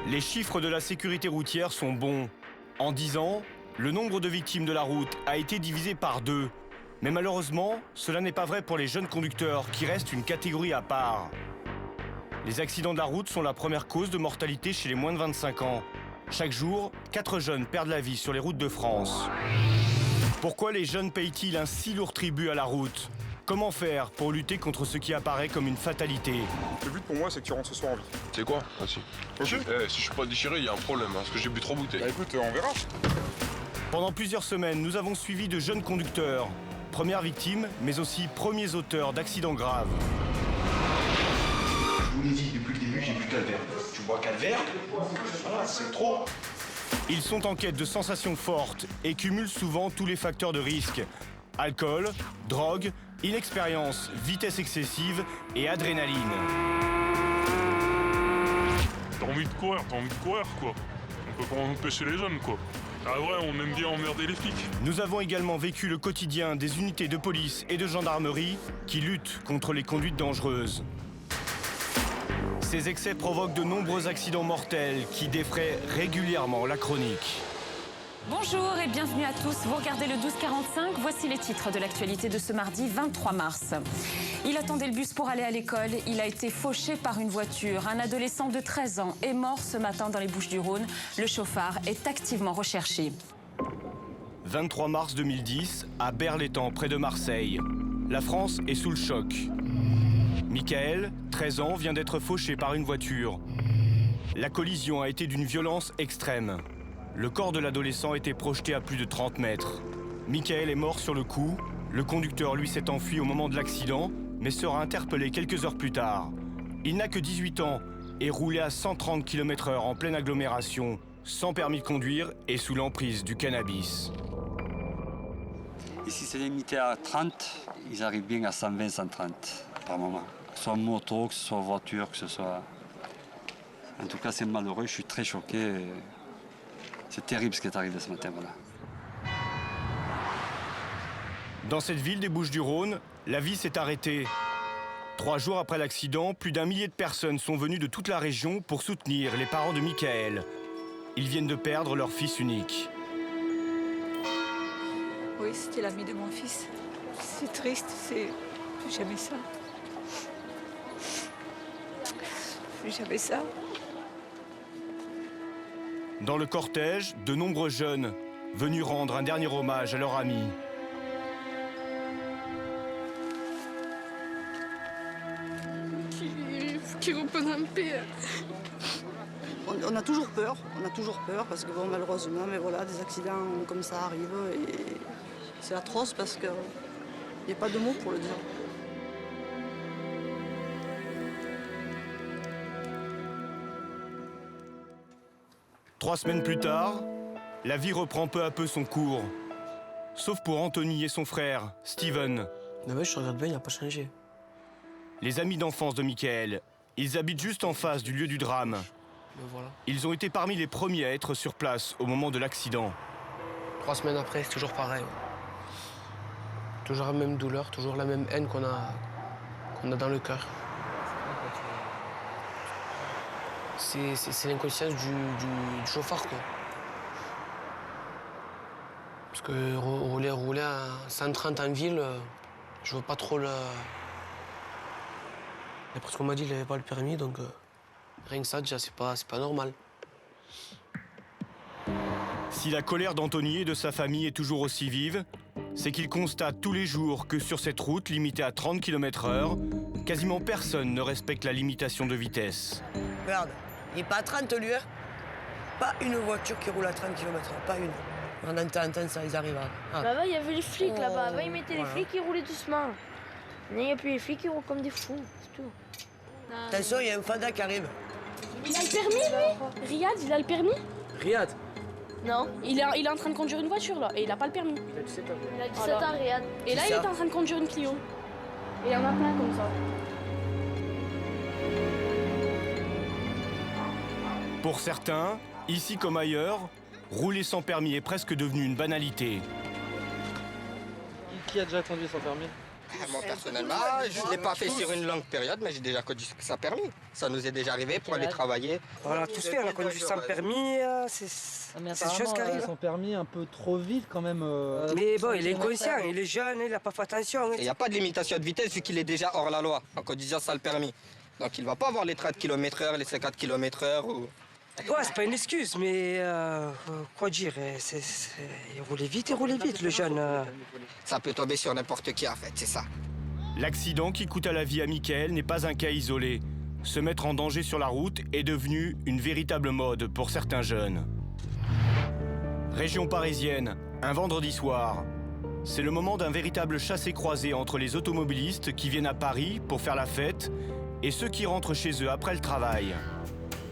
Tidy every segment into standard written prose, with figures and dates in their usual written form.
Les chiffres de la sécurité routière sont bons. En 10 ans, le nombre de victimes de la route a été divisé par 2. Mais malheureusement, cela n'est pas vrai pour les jeunes conducteurs, qui restent une catégorie à part. Les accidents de la route sont la première cause de mortalité chez les moins de 25 ans. Chaque jour, 4 jeunes perdent la vie sur les routes de France. Pourquoi les jeunes payent-ils un si lourd tribut à la route ? Comment faire pour lutter contre ce qui apparaît comme une fatalité ? Le but pour moi, c'est que tu rentres ce soir en vie. C'est quoi? Vas-y. Ok. Si je suis pas déchiré, il y a un problème, parce que j'ai bu 3 bouteilles. Bah écoute, on verra. Pendant plusieurs semaines, nous avons suivi de jeunes conducteurs. Premières victimes, mais aussi premiers auteurs d'accidents graves. Je vous l'ai dit, depuis le début, j'ai bu calvaire. Tu bois calvaire, voilà, c'est trop. Ils sont en quête de sensations fortes et cumulent souvent tous les facteurs de risque. Alcool, drogue, inexpérience, vitesse excessive et adrénaline. T'as envie de courir quoi. On peut pas empêcher les jeunes quoi. Ah ouais, on aime bien emmerder les flics. Nous avons également vécu le quotidien des unités de police et de gendarmerie qui luttent contre les conduites dangereuses. Ces excès provoquent de nombreux accidents mortels qui défraient régulièrement la chronique. Bonjour et bienvenue à tous. Vous regardez le 12-45. Voici les titres de l'actualité de ce mardi 23 mars. Il attendait le bus pour aller à l'école. Il a été fauché par une voiture. Un adolescent de 13 ans est mort ce matin dans les Bouches-du-Rhône. Le chauffard est activement recherché. 23 mars 2010, à Berlétan, près de Marseille. La France est sous le choc. Michael, 13 ans, vient d'être fauché par une voiture. La collision a été d'une violence extrême. Le corps de l'adolescent était projeté à plus de 30 mètres. Michael est mort sur le coup. Le conducteur, lui, s'est enfui au moment de l'accident, mais sera interpellé quelques heures plus tard. Il n'a que 18 ans et roulait à 130 km/h en pleine agglomération, sans permis de conduire et sous l'emprise du cannabis. Ici, c'est limité à 30. Ils arrivent bien à 120, 130 par moment. Que ce soit moto, que ce soit voiture, que ce soit... En tout cas, c'est malheureux. Je suis très choqué. C'est terrible ce qui est arrivé ce matin, voilà. Dans cette ville des Bouches-du-Rhône, la vie s'est arrêtée. 3 jours après l'accident, plus d'1 millier de personnes sont venues de toute la région pour soutenir les parents de Michael. Ils viennent de perdre leur fils unique. Oui, c'était l'ami de mon fils. C'est triste, c'est plus jamais ça. Plus jamais ça. Dans le cortège, de nombreux jeunes venus rendre un dernier hommage à leur ami. Qui reprenne en paix. On a toujours peur parce que bon, malheureusement, mais voilà, des accidents comme ça arrivent et c'est atroce parce qu'il n'y a pas de mots pour le dire. Trois semaines plus tard, la vie reprend peu à peu son cours. Sauf pour Anthony et son frère, Steven. Non mais je regarde bien, il n'a pas changé. Les amis d'enfance de Michael. Ils habitent juste en face du lieu du drame. Ben voilà. Ils ont été parmi les premiers à être sur place au moment de l'accident. 3 semaines après, c'est toujours pareil. Toujours la même douleur, toujours la même haine qu'on a dans le cœur. C'est l'inconscience du chauffeur, quoi. Parce que rouler à 130 en ville, je veux pas trop le... D'après ce qu'on m'a dit, il n'avait pas le permis, donc rien que ça, déjà, c'est pas normal. Si la colère d'Anthony et de sa famille est toujours aussi vive, c'est qu'ils constatent tous les jours que sur cette route limitée à 30 km/h, quasiment personne ne respecte la limitation de vitesse. Regarde, il n'est pas à 30 lui, hein. Pas une voiture qui roule à 30 km/h, pas une. On entend ça, ils arrivent à... Ah. Là-bas, il y avait les flics, là-bas. Avant, ils mettaient les flics qui roulaient doucement. Maintenant, il n'y a plus les flics qui roulent comme des fous, c'est tout. Attention, il y a un Fada qui arrive. Il a le permis, lui. Riyad, il a le permis. Riyad? Non, il est en train de conduire une voiture, là, et il n'a pas le permis. Il a 17 ans. Il a 17 ans, Riyad. Et là, il est en train de conduire une Clio. Et il y en a plein comme ça. Pour certains, ici comme ailleurs, rouler sans permis est presque devenu une banalité. Qui a déjà conduit sans permis? Moi, personnellement, je ne l'ai pas fait sur une longue période, mais j'ai déjà conduit sans permis. Ça nous est déjà arrivé pour aller travailler. On a tous fait, on a conduit sans permis, c'est des choses qui arrivent. Son permis un peu trop vite quand même. Mais bon, il est inconscient, il est jeune, il n'a pas fait attention. Il n'y a pas de limitation de vitesse vu qu'il est déjà hors la loi en conduisant sans le permis. Donc il ne va pas avoir les 30 km/h, les 50 km/h. Ou... Ouais, c'est pas une excuse, mais quoi dire, il roulait vite, le jeune. Ça peut tomber sur n'importe qui en fait, c'est ça. L'accident qui coûte la vie à Mickaël n'est pas un cas isolé. Se mettre en danger sur la route est devenu une véritable mode pour certains jeunes. Région parisienne, un vendredi soir. C'est le moment d'un véritable chassé-croisé entre les automobilistes qui viennent à Paris pour faire la fête et ceux qui rentrent chez eux après le travail.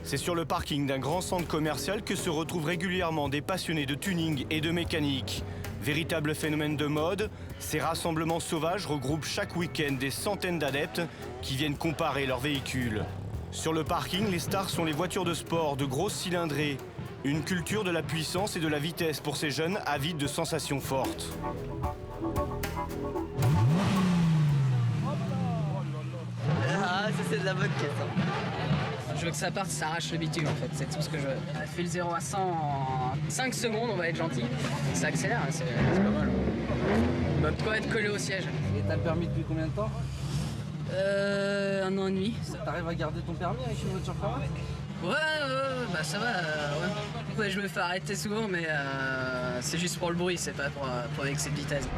C'est sur le parking d'un grand centre commercial que se retrouvent régulièrement des passionnés de tuning et de mécanique. Véritable phénomène de mode, ces rassemblements sauvages regroupent chaque week-end des centaines d'adeptes qui viennent comparer leurs véhicules. Sur le parking, les stars sont les voitures de sport de grosses cylindrées. Une culture de la puissance et de la vitesse pour ces jeunes avides de sensations fortes. Ah, ça c'est de la bonne question. Je veux que ça parte, ça arrache le bitume en fait, c'est tout ce que je veux. Elle fait le 0 à 100 en 5 secondes, on va être gentil. Ça accélère, hein, c'est pas mal. On va pas être collé au siège. Et t'as le permis depuis combien de temps? 1 an et demi. T'arrives à garder ton permis avec une voiture comme ça? Ouais, bah ça va, ouais. Ouais, je me fais arrêter souvent, mais c'est juste pour le bruit, c'est pas pour excès de vitesse.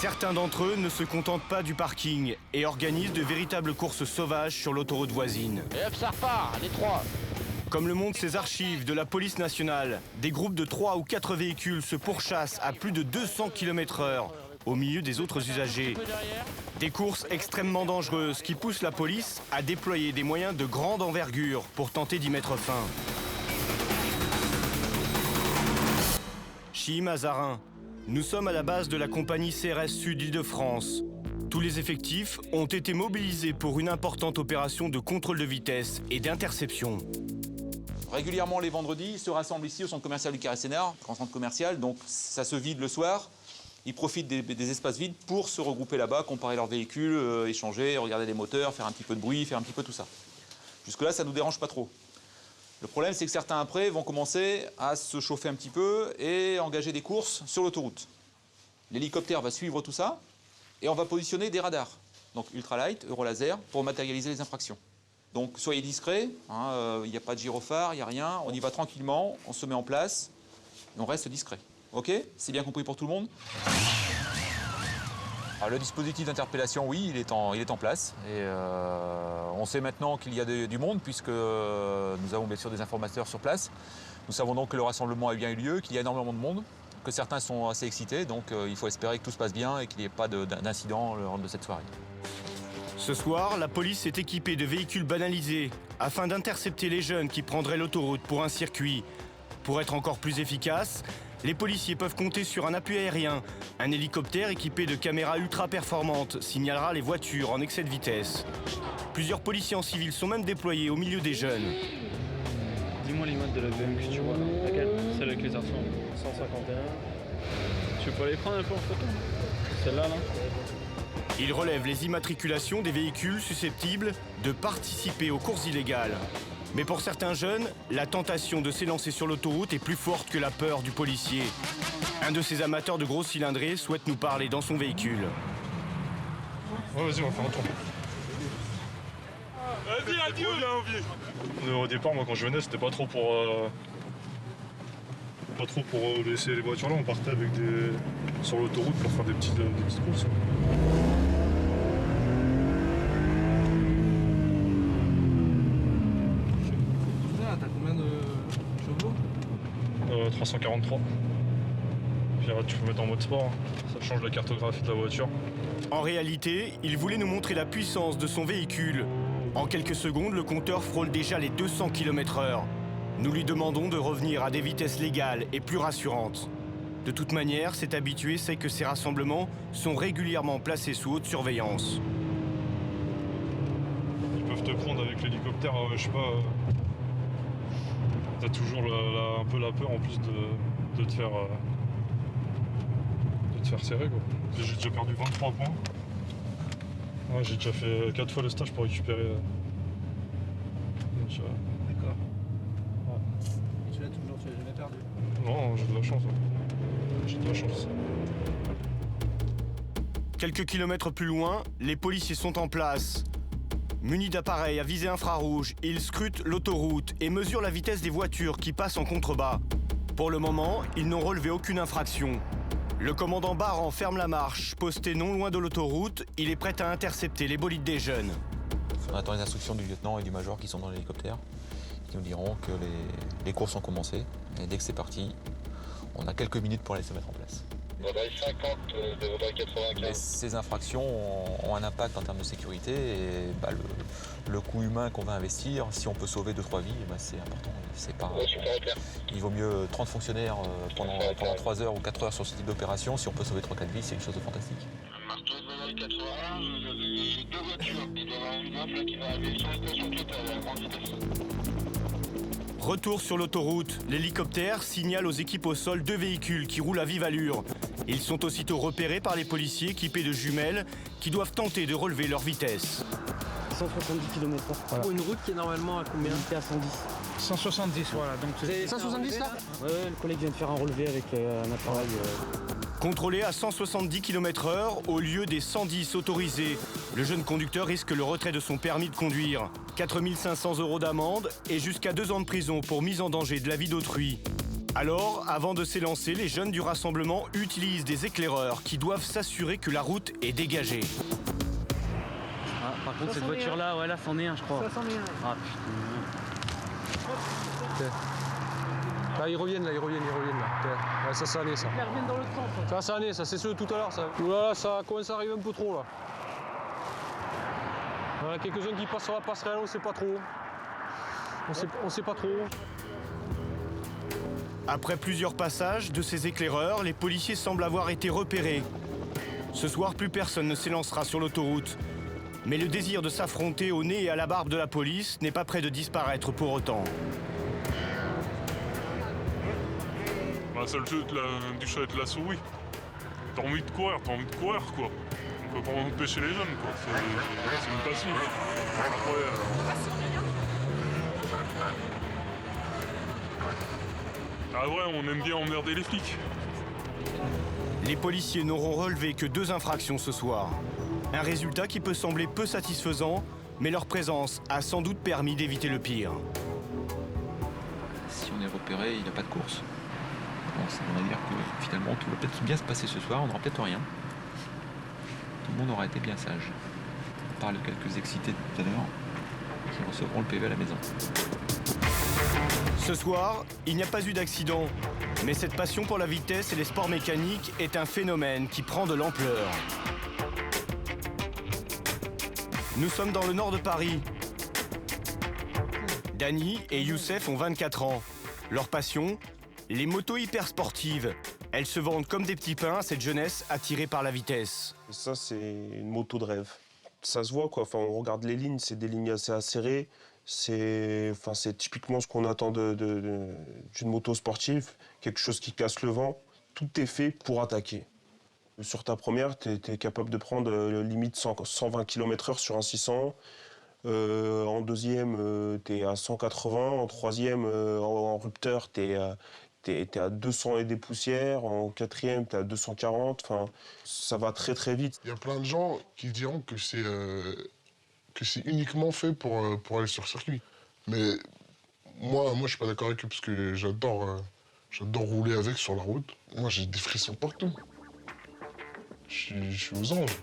Certains d'entre eux ne se contentent pas du parking et organisent de véritables courses sauvages sur l'autoroute voisine. Et hop, ça repart, les trois. Comme le montrent ces archives de la police nationale, des groupes de 3 ou 4 véhicules se pourchassent à plus de 200 km/h au milieu des autres usagers. Des courses extrêmement dangereuses qui poussent la police à déployer des moyens de grande envergure pour tenter d'y mettre fin. Chilly-Mazarin. Nous sommes à la base de la compagnie CRS Sud Île-de-France. Tous les effectifs ont été mobilisés pour une importante opération de contrôle de vitesse et d'interception. Régulièrement les vendredis, ils se rassemblent ici au centre commercial du Carré-Sénard, grand centre commercial, donc ça se vide le soir. Ils profitent des espaces vides pour se regrouper là-bas, comparer leurs véhicules, échanger, regarder les moteurs, faire un petit peu de bruit, faire un petit peu tout ça. Jusque-là, ça ne nous dérange pas trop. Le problème, c'est que certains après vont commencer à se chauffer un petit peu et engager des courses sur l'autoroute. L'hélicoptère va suivre tout ça et on va positionner des radars, donc ultralight, eurolaser, pour matérialiser les infractions. Donc soyez discrets, il n'y a pas de gyrophare, il n'y a rien, on y va tranquillement, on se met en place et on reste discret. Ok? C'est bien compris pour tout le monde? Alors, le dispositif d'interpellation, oui, il est en place. Et on sait maintenant qu'il y a du monde, puisque nous avons bien sûr des informateurs sur place. Nous savons donc que le rassemblement a bien eu lieu, qu'il y a énormément de monde, que certains sont assez excités. Donc il faut espérer que tout se passe bien et qu'il n'y ait pas d'incident lors de cette soirée. Ce soir, la police est équipée de véhicules banalisés afin d'intercepter les jeunes qui prendraient l'autoroute pour un circuit. Pour être encore plus efficace, les policiers peuvent compter sur un appui aérien. Un hélicoptère équipé de caméras ultra performantes signalera les voitures en excès de vitesse. Plusieurs policiers en civil sont même déployés au milieu des jeunes. Dis-moi l'image de la BM que tu vois là. Laquelle? Celle avec les arçons. 151. Tu peux aller prendre un peu en photo? Celle-là, là. Ils relèvent les immatriculations des véhicules susceptibles de participer aux courses illégales. Mais pour certains jeunes, la tentation de s'élancer sur l'autoroute est plus forte que la peur du policier. Un de ces amateurs de grosses cylindrées souhaite nous parler dans son véhicule. Ouais, vas-y, on va faire un tour. Vas-y, adieu! Au départ, moi, quand je venais, c'était pas trop pour laisser les voitures là. On partait avec sur l'autoroute pour faire des petites courses. T'as combien de chevaux? 343. Puis là, tu peux mettre en mode sport, ça change la cartographie de la voiture. En réalité, il voulait nous montrer la puissance de son véhicule. En quelques secondes, le compteur frôle déjà les 200 km/h. Nous lui demandons de revenir à des vitesses légales et plus rassurantes. De toute manière, cet habitué sait que ces rassemblements sont régulièrement placés sous haute surveillance. Ils peuvent te prendre avec l'hélicoptère, je sais pas... T'as toujours un peu la peur en plus de te faire serrer quoi. J'ai déjà perdu 23 points. Ouais, j'ai déjà fait 4 fois le stage pour récupérer. D'accord. Et tu l'as toujours, tu l'as jamais perdu? Non, j'ai de la chance. J'ai de la chance. Quelques kilomètres plus loin, les policiers sont en place. Munis d'appareils à visée infrarouge, ils scrutent l'autoroute et mesurent la vitesse des voitures qui passent en contrebas. Pour le moment, ils n'ont relevé aucune infraction. Le commandant Baran ferme la marche. Posté non loin de l'autoroute, il est prêt à intercepter les bolides des jeunes. On attend les instructions du lieutenant et du major qui sont dans l'hélicoptère, qui nous diront que les courses ont commencé. Et dès que c'est parti, on a quelques minutes pour aller se mettre en place. Vaudois 50, de Vaudois 95. Mais ces infractions ont un impact en termes de sécurité et le coût humain qu'on va investir, si on peut sauver 2-3 vies, c'est important. C'est pas... Il vaut mieux 30 fonctionnaires pendant 3 heures ou 4 heures sur ce type d'opération. Si on peut sauver 3-4 vies, c'est quelque chose de fantastique. Marteau de Vaudois 81, j'avais 2 voitures. Il doit y avoir une offre qui va arriver sur la station totale à grande vitesse. Retour sur l'autoroute, l'hélicoptère signale aux équipes au sol 2 véhicules qui roulent à vive allure. Ils sont aussitôt repérés par les policiers équipés de jumelles qui doivent tenter de relever leur vitesse. 170 km/h. Voilà. Pour une route qui est normalement à combien? À 110. 170, voilà. Donc c'est 170 là? Ouais, le collègue vient de faire un relevé avec un appareil. Contrôlé à 170 km/h au lieu des 110 autorisés, le jeune conducteur risque le retrait de son permis de conduire. 4 500 € d'amende et jusqu'à 2 ans de prison pour mise en danger de la vie d'autrui. Alors, avant de s'élancer, les jeunes du rassemblement utilisent des éclaireurs qui doivent s'assurer que la route est dégagée. Ah, par contre, cette voiture-là, ouais, là, c'en est un, je crois. Ça, c'en est un. Ah, putain. Là, ils reviennent, là. Ouais, ça, c'est année, ça. Ils reviennent dans le temps. Ça, c'est année, ça, c'est ceux de tout à l'heure, ça. Oula, ça commence à arriver un peu trop, là. Voilà, quelques-uns qui passent sur la passerelle, on sait pas trop. On sait pas trop. Après plusieurs passages de ces éclaireurs, les policiers semblent avoir été repérés. Ce soir, plus personne ne s'élancera sur l'autoroute. Mais le désir de s'affronter au nez et à la barbe de la police n'est pas près de disparaître pour autant. Bah, c'est le jeu du chat et de la souris. T'as envie de courir, quoi. On peut pas empêcher les jeunes, quoi. C'est une passion. Ah ouais, on aime bien emmerder les flics. Les policiers n'auront relevé que 2 infractions ce soir. Un résultat qui peut sembler peu satisfaisant, mais leur présence a sans doute permis d'éviter le pire. Si on est repéré, il n'y a pas de course. Bon, ça veut dire que finalement tout va peut-être bien se passer ce soir, on n'aura peut-être rien. Tout le monde aura été bien sage. On parle de quelques excités tout à l'heure qui recevront le PV à la maison. Ce soir, il n'y a pas eu d'accident, mais cette passion pour la vitesse et les sports mécaniques est un phénomène qui prend de l'ampleur. Nous sommes dans le nord de Paris. Dany et Youssef ont 24 ans. Leur passion, les motos hyper sportives. Elles se vendent comme des petits pains à cette jeunesse attirée par la vitesse. Ça, c'est une moto de rêve. Ça se voit, quoi. Enfin, on regarde les lignes, c'est des lignes assez acérées. C'est typiquement ce qu'on attend d'une moto sportive, quelque chose qui casse le vent. Tout est fait pour attaquer. Sur ta première, tu es capable de prendre limite 120 km/h sur un 600. En deuxième, tu es à 180. En troisième, en rupteur, tu es à 200 et des poussières. En quatrième, tu es à 240. Enfin, ça va très très vite. Il y a plein de gens qui diront que c'est uniquement fait pour aller sur circuit. Mais moi je suis pas d'accord avec eux parce que j'adore rouler avec sur la route. Moi, j'ai des frissons partout. Je suis aux anges.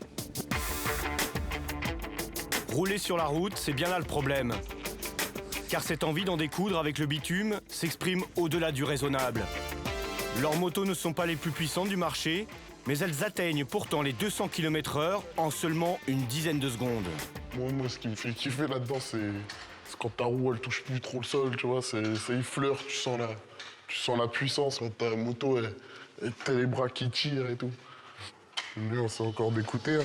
Rouler sur la route, c'est bien là le problème. Car cette envie d'en découdre avec le bitume s'exprime au-delà du raisonnable. Leurs motos ne sont pas les plus puissantes du marché, mais elles atteignent pourtant les 200 km/h en seulement une dizaine de secondes. Moi, ce qui me fait kiffer là-dedans, c'est quand ta roue, elle touche plus trop le sol, tu vois, ça effleure, tu sens la puissance, quand ta moto, t'as les bras qui tirent et tout. Lui, on s'est encore d'écouter.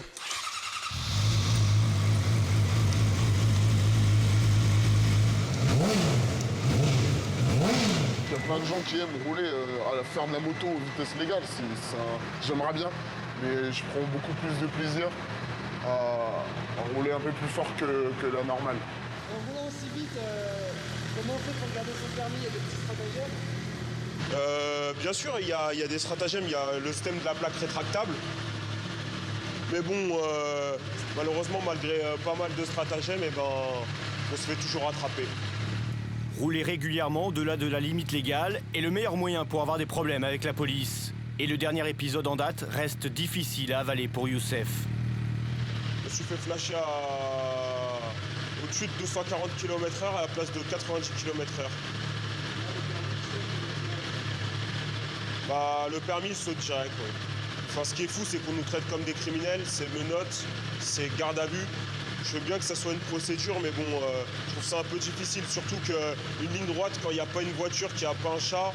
Il y a plein de gens qui aiment rouler à la ferme la moto aux vitesses légales. J'aimerais bien, mais je prends beaucoup plus de plaisir à rouler un peu plus fort que la normale. En roulant aussi vite, comment on fait pour garder son permis? Il y a des petits stratagèmes? Bien sûr, il y a des stratagèmes. Il y a le système de la plaque rétractable. Mais bon, malheureusement, malgré pas mal de stratagèmes, on se fait toujours rattraper. Rouler régulièrement au-delà de la limite légale est le meilleur moyen pour avoir des problèmes avec la police. Et le dernier épisode en date reste difficile à avaler pour Youssef. Je me suis fait flasher au-dessus de 240 km/h à la place de 90 km/h. Le permis saute direct, ouais. Enfin, ce qui est fou, c'est qu'on nous traite comme des criminels, c'est menottes, c'est garde à vue. Je veux bien que ça soit une procédure, mais bon, je trouve ça un peu difficile, surtout qu'une ligne droite, quand il n'y a pas une voiture, qu'il n'y a pas un chat,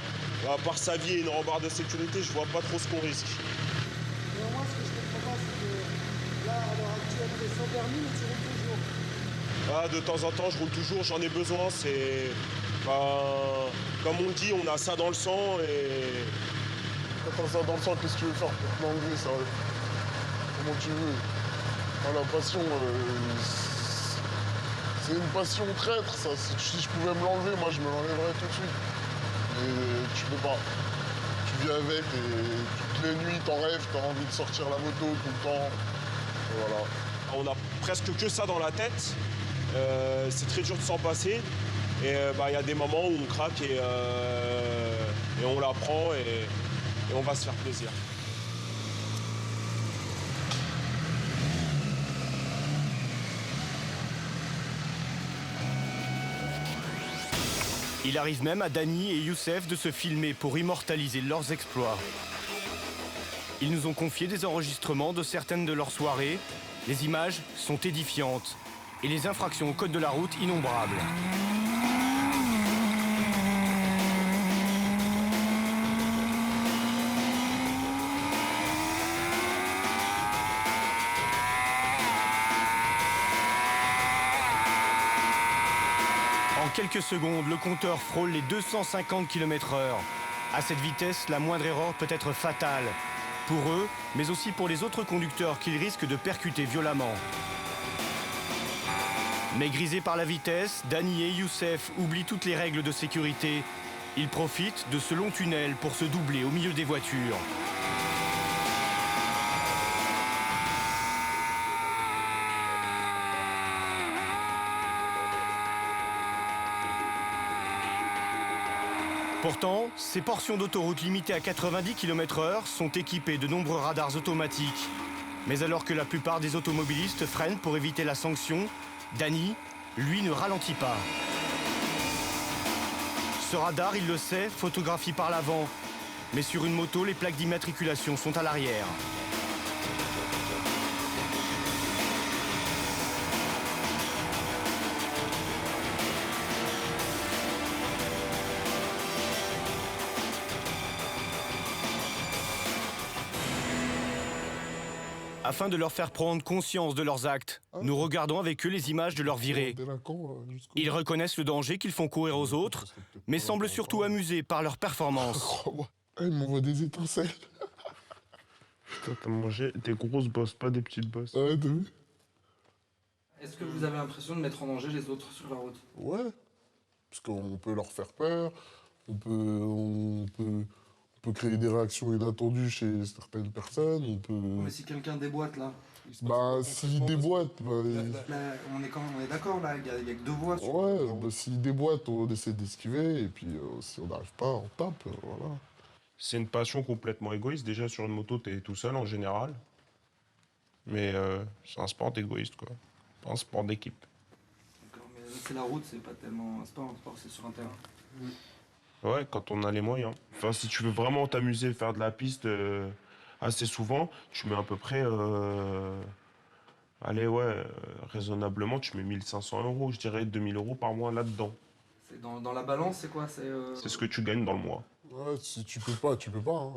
à part sa vie et une rambarde de sécurité, je vois pas trop ce qu'on risque. Néanmoins, ce que je comprends pas, c'est que là, à l'heure actuelle, tu es sans permis, mais tu roules toujours. De temps en temps, je roule toujours, j'en ai besoin, comme on dit, on a ça dans le sang et... Quand t'as ça dans le sang, qu'est-ce que tu veux faire pour te l'enlever, ça? Comment tu veux? La passion, c'est une passion traître, ça. Si je pouvais me l'enlever, moi, je me l'enlèverais tout de suite. Mais tu peux pas. Tu vis avec et toutes les nuits, t'en rêves, t'as envie de sortir la moto tout le temps. Et voilà. On a presque que ça dans la tête. C'est très dur de s'en passer. Et y a des moments où on craque et on la prend et on va se faire plaisir. Il arrive même à Dany et Youssef de se filmer pour immortaliser leurs exploits. Ils nous ont confié des enregistrements de certaines de leurs soirées. Les images sont édifiantes et les infractions au code de la route innombrables. En quelques secondes, le compteur frôle les 250 km/h. À cette vitesse, la moindre erreur peut être fatale. Pour eux, mais aussi pour les autres conducteurs qu'ils risquent de percuter violemment. Mais grisés par la vitesse, Dany et Youssef oublient toutes les règles de sécurité. Ils profitent de ce long tunnel pour se doubler au milieu des voitures. Pourtant, ces portions d'autoroute limitées à 90 km/h sont équipées de nombreux radars automatiques. Mais alors que la plupart des automobilistes freinent pour éviter la sanction, Dany, lui, ne ralentit pas. Ce radar, il le sait, photographie par l'avant. Mais sur une moto, les plaques d'immatriculation sont à l'arrière. Afin de leur faire prendre conscience de leurs actes, nous regardons avec eux les images de leur virée. Ils reconnaissent le danger qu'ils font courir aux autres, mais semblent surtout amusés par leur performance. Ils m'envoient des étincelles. Putain, t'as mangé des grosses bosses, pas des petites bosses. Ouais, t'as vu? Est-ce que vous avez l'impression de mettre en danger les autres sur la route? Ouais, parce qu'on peut leur faire peur, on peut créer des réactions inattendues chez certaines personnes, on peut... Mais si quelqu'un déboîte, là... s'il déboîte... on est d'accord, là, il y a que deux voies. Ouais, s'il déboîte, on essaie d'esquiver, et puis si on n'arrive pas, on tape, voilà. C'est une passion complètement égoïste. Déjà, sur une moto, t'es tout seul, en général. Mais c'est un sport d'égoïste, quoi. Pas un sport d'équipe. D'accord, mais c'est la route, c'est pas tellement un sport, c'est sur un terrain. Ouais, quand on a les moyens. Enfin, si tu veux vraiment t'amuser, faire de la piste assez souvent, tu mets à peu près... raisonnablement, tu mets 1 500 €, je dirais 2 000 € par mois là-dedans. C'est dans la balance, c'est quoi? C'est ce que tu gagnes dans le mois. Ouais, si tu peux pas, tu peux pas. Hein.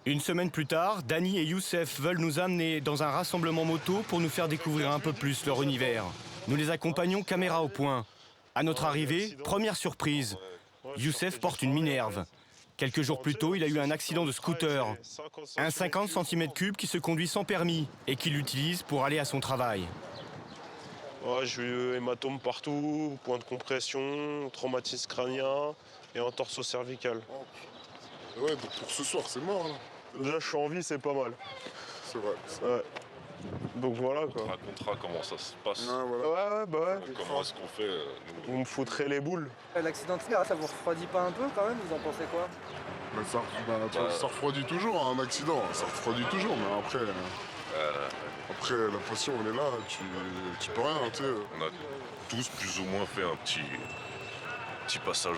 Une semaine plus tard, Dany et Youssef veulent nous amener dans un rassemblement moto pour nous faire découvrir un peu plus leur univers. Nous les accompagnons caméra au point. À notre arrivée, première surprise, Youssef porte une Minerve. Quelques jours plus tôt, il a eu un accident de scooter. Un 50 cm3 qui se conduit sans permis et qu'il utilise pour aller à son travail. Ouais, j'ai eu hématome partout, point de compression, traumatisme crânien et entorse cervicale. Ouais, donc pour ce soir, c'est mort, là. Déjà, je suis en vie, c'est pas mal. C'est vrai. Ouais. Donc voilà, quoi. On racontera comment ça se passe. Ouais, bah ouais. Comment est-ce qu'on fait Vous me foutrez les boules. L'accident de tir, ça vous refroidit pas un peu quand même? Vous en pensez quoi? Ça refroidit toujours, un accident. Ça refroidit toujours, mais après... Après, la passion, elle est là, tu peux rien, tu sais. On a tous plus ou moins fait un petit passage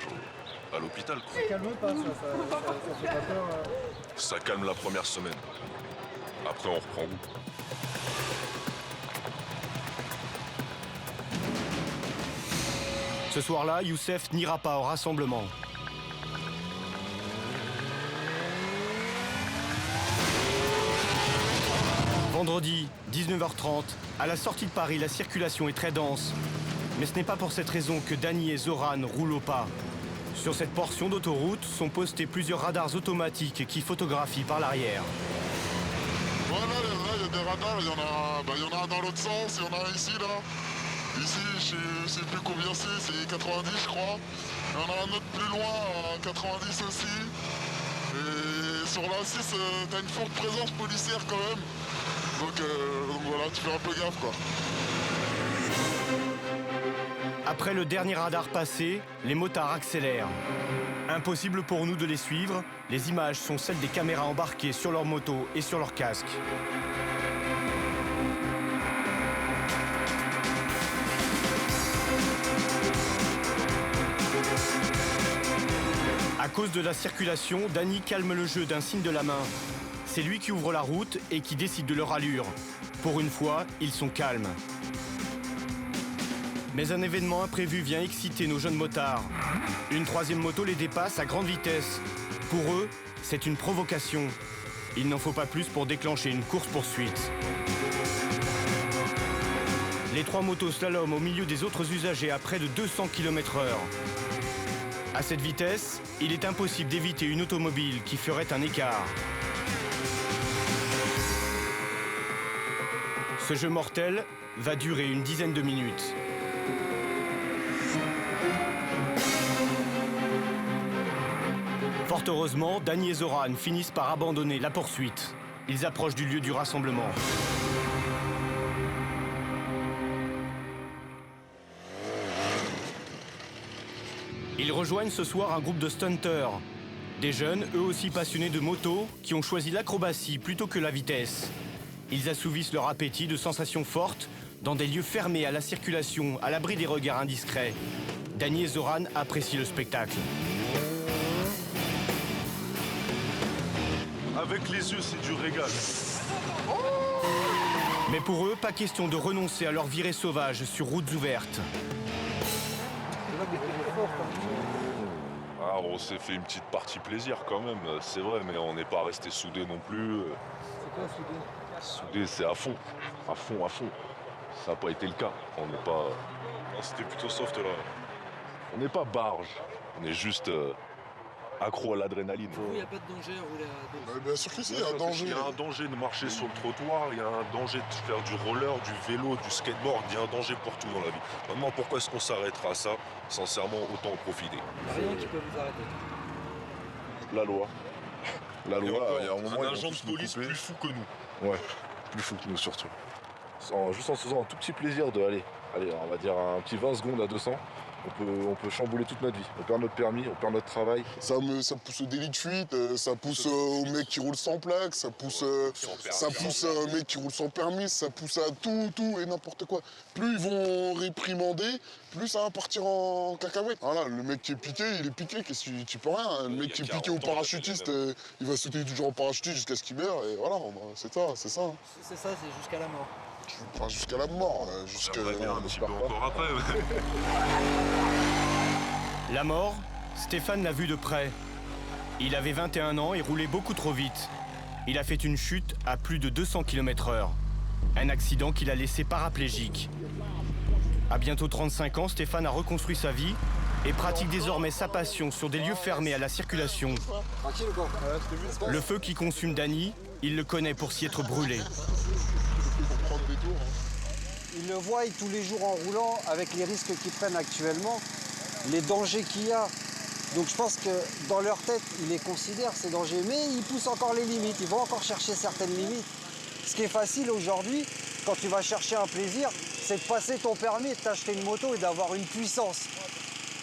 à l'hôpital. Ça calme pas, ça fait pas peur. Ça calme la première semaine. Après, on reprend goût. Ce soir-là, Youssef n'ira pas au rassemblement. Vendredi, 19h30, à la sortie de Paris, la circulation est très dense. Mais ce n'est pas pour cette raison que Dany et Zoran roulent au pas. Sur cette portion d'autoroute sont postés plusieurs radars automatiques qui photographient par l'arrière. Voilà, là, il y a des radars, il y en a un dans l'autre sens, il y en a un ici, là. Ici, je sais plus combien c'est 90, je crois. Il y en a un autre plus loin, 90 aussi. Et sur la 6, t'as une forte présence policière quand même. Donc voilà, tu fais un peu gaffe, quoi. Après le dernier radar passé, les motards accélèrent. Impossible pour nous de les suivre, les images sont celles des caméras embarquées sur leur moto et sur leur casque. À cause de la circulation, Dany calme le jeu d'un signe de la main. C'est lui qui ouvre la route et qui décide de leur allure. Pour une fois, ils sont calmes. Mais un événement imprévu vient exciter nos jeunes motards. Une troisième moto les dépasse à grande vitesse. Pour eux, c'est une provocation. Il n'en faut pas plus pour déclencher une course-poursuite. Les trois motos slaloment au milieu des autres usagers à près de 200 km/h. À cette vitesse, il est impossible d'éviter une automobile qui ferait un écart. Ce jeu mortel va durer une dizaine de minutes. Fort heureusement, Dany et Zoran finissent par abandonner la poursuite. Ils approchent du lieu du rassemblement. Ils rejoignent ce soir un groupe de stunters. Des jeunes, eux aussi passionnés de moto, qui ont choisi l'acrobatie plutôt que la vitesse. Ils assouvissent leur appétit de sensations fortes dans des lieux fermés à la circulation, à l'abri des regards indiscrets. Dany et Zoran apprécient le spectacle. Avec les yeux, c'est du régal. Mais pour eux, pas question de renoncer à leur virée sauvage sur routes ouvertes. Ah, on s'est fait une petite partie plaisir quand même, c'est vrai, mais on n'est pas resté soudés non plus. C'est quoi soudé? Soudés, c'est à fond, à fond, à fond. Ça n'a pas été le cas. On n'est pas. Non, c'était plutôt soft là. On n'est pas barge, on est juste accro à l'adrénaline. Il n'y a pas de danger à rouler à 200. Bien sûr que si, il y a un danger. Il y a un danger de marcher sur le trottoir, il y a un danger de faire du roller, du vélo, du skateboard, il y a un danger pour tout dans la vie. Maintenant, pourquoi est-ce qu'on s'arrêtera à ça? Sincèrement, autant en profiter. Il n'y a rien qui peut vous arrêter. La loi. La loi, il y a un moment, agent de police plus fou que nous. Ouais, plus fou que nous surtout. Juste en se faisant un tout petit plaisir de allez, on va dire un petit 20 secondes à 200, on peut chambouler toute notre vie. On perd notre permis, on perd notre travail. Ça pousse au délit de fuite, ça pousse au mec qui roule sans plaque, ça pousse à un mec qui roule sans permis, ça pousse à tout et n'importe quoi. Plus ils vont réprimander, plus ça va partir en cacahuète. Voilà, le mec qui est piqué, il est piqué, qu'est-ce que tu peux rien. Hein. Le mec qui est piqué au parachutiste, il va sauter toujours en parachutiste jusqu'à ce qu'il meure, et voilà, c'est ça. C'est ça, c'est jusqu'à la mort. Enfin, jusqu'à la mort, jusqu'à... un petit peu encore après. La mort, Stéphane l'a vu de près. Il avait 21 ans et roulait beaucoup trop vite. Il a fait une chute à plus de 200 km/h. Un accident qui l'a laissé paraplégique. À bientôt 35 ans, Stéphane a reconstruit sa vie et pratique désormais sa passion sur des lieux fermés à la circulation. Tranquille ou quoi? Le feu qui consume Dany, il le connaît pour s'y être brûlé. Ils le voient tous les jours en roulant avec les risques qu'ils prennent actuellement, les dangers qu'il y a. Donc je pense que dans leur tête, ils les considèrent ces dangers, mais ils poussent encore les limites, ils vont encore chercher certaines limites. Ce qui est facile aujourd'hui, quand tu vas chercher un plaisir, c'est de passer ton permis, de t'acheter une moto et d'avoir une puissance.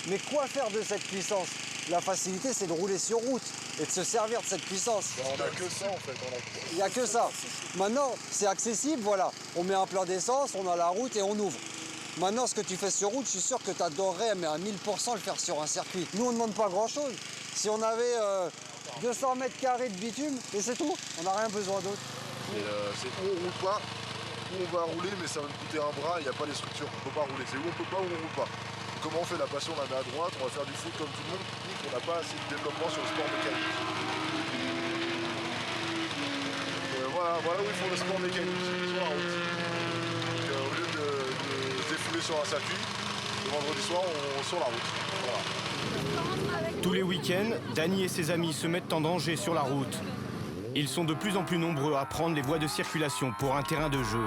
Mais quoi faire de cette puissance? La facilité, c'est de rouler sur route et de se servir de cette puissance. On n'a que ça en fait. Il n'y a que ça. Maintenant, c'est accessible, voilà. On met un plein d'essence, on a la route et on ouvre. Maintenant, ce que tu fais sur route, je suis sûr que tu adorerais, mais à 1000% le faire sur un circuit. Nous, on ne demande pas grand-chose. Si on avait 200 mètres carrés de bitume, et c'est tout, on n'a rien besoin d'autre. C'est où on roule pas, où on va rouler, mais ça va nous coûter un bras, il n'y a pas les structures, on ne peut pas rouler. C'est où on peut pas, où on roule pas. Comment on fait la passion, on la met à droite, on va faire du foot comme tout le monde, on n'a pas assez de développement sur le sport mécanique. Voilà où ils font le sport mécanique, sur la route. Donc, au lieu de se défouler sur un circuit, le vendredi soir, on sur la route. Voilà. Tous les week-ends, Dany et ses amis se mettent en danger sur la route. Ils sont de plus en plus nombreux à prendre les voies de circulation pour un terrain de jeu.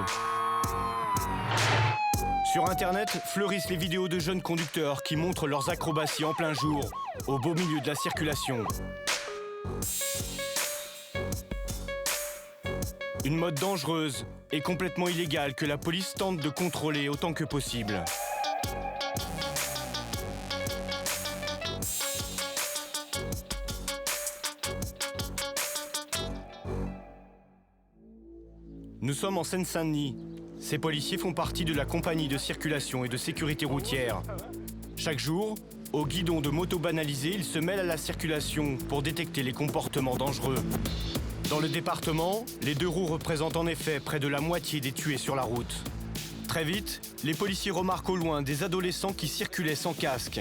Sur Internet fleurissent les vidéos de jeunes conducteurs qui montrent leurs acrobaties en plein jour, au beau milieu de la circulation. Une mode dangereuse et complètement illégale que la police tente de contrôler autant que possible. Nous sommes en Seine-Saint-Denis. Ces policiers font partie de la compagnie de circulation et de sécurité routière. Chaque jour, au guidon de motos banalisées, ils se mêlent à la circulation pour détecter les comportements dangereux. Dans le département, les deux roues représentent en effet près de la moitié des tués sur la route. Très vite, les policiers remarquent au loin des adolescents qui circulaient sans casque.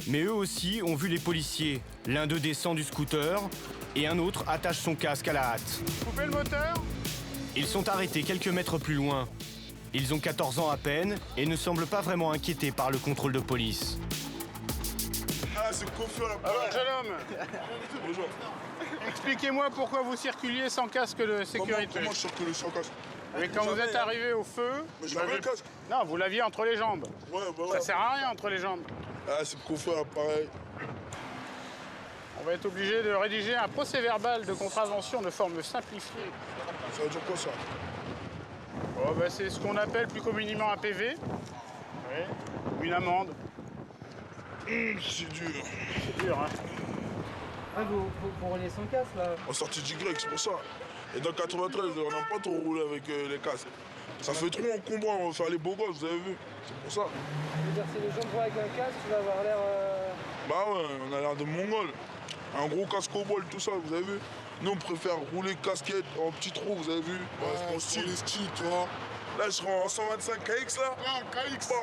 Mais eux aussi ont vu les policiers. L'un d'eux descend du scooter et un autre attache son casque à la hâte. Coupez le moteur. Ils sont arrêtés quelques mètres plus loin. Ils ont 14 ans à peine et ne semblent pas vraiment inquiétés par le contrôle de police. Ah, c'est confiant là. Alors, jeune homme. Bonjour. Expliquez-moi pourquoi vous circuliez sans casque de sécurité. Comment je circule sans casque? Mais quand vous êtes arrivé au feu... Mais j'avais le casque. Non, vous l'aviez entre les jambes. Ouais, bah ouais. Ça sert à rien entre les jambes. Ah, c'est confiant là, pareil. On va être obligé de rédiger un procès-verbal de contravention de forme simplifiée. Ça veut dire quoi ça? Oh, bah, c'est ce qu'on appelle plus communément un PV. Oui. Une amende. C'est dur. C'est dur, hein. Ah, vous roulez sans casque là? On sortit d'Y, c'est pour ça. Et dans 93, on n'a pas trop roulé avec les casques. Ça fait trop encombrant, on va faire les beaux gosses, vous avez vu. C'est pour ça. Je veux dire, si les gens te voient avec un casque, tu vas avoir l'air... Bah ouais, on a l'air de mongol. Un gros casque au bol, tout ça, vous avez vu. Nous, on préfère rouler casquette en petit trou, vous avez vu. Ouais, style, les styles, tu vois. Là, je serai en 125 KX, là. Ah, KX. C'est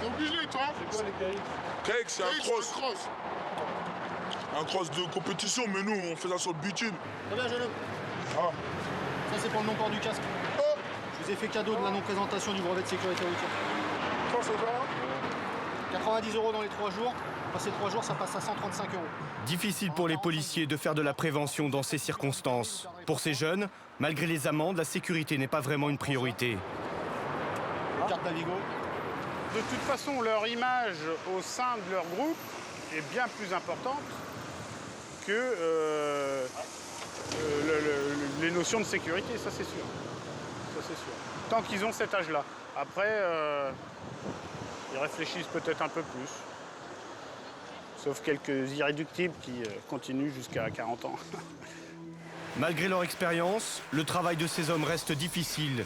obligé, toi. C'est quoi les KX? KX, c'est un cross. Un cross de compétition, mais nous, on fait ça sur le bitume. Très bien, jeune homme. Ah. Ça, c'est pour le non-port du casque. Je vous ai fait cadeau de la non-présentation du brevet de sécurité routière. Quand c'est ça? 90 € dans les 3 jours. Passer 3 jours, ça passe à 135 €. Difficile pour les policiers de faire de la prévention dans ces circonstances. Pour ces jeunes, malgré les amendes, la sécurité n'est pas vraiment une priorité. Carte Navigo. De toute façon, leur image au sein de leur groupe est bien plus importante que les notions de sécurité, ça c'est sûr. Ça c'est sûr. Tant qu'ils ont cet âge-là. Après, ils réfléchissent peut-être un peu plus. Sauf quelques irréductibles qui continuent jusqu'à 40 ans. Malgré leur expérience, le travail de ces hommes reste difficile.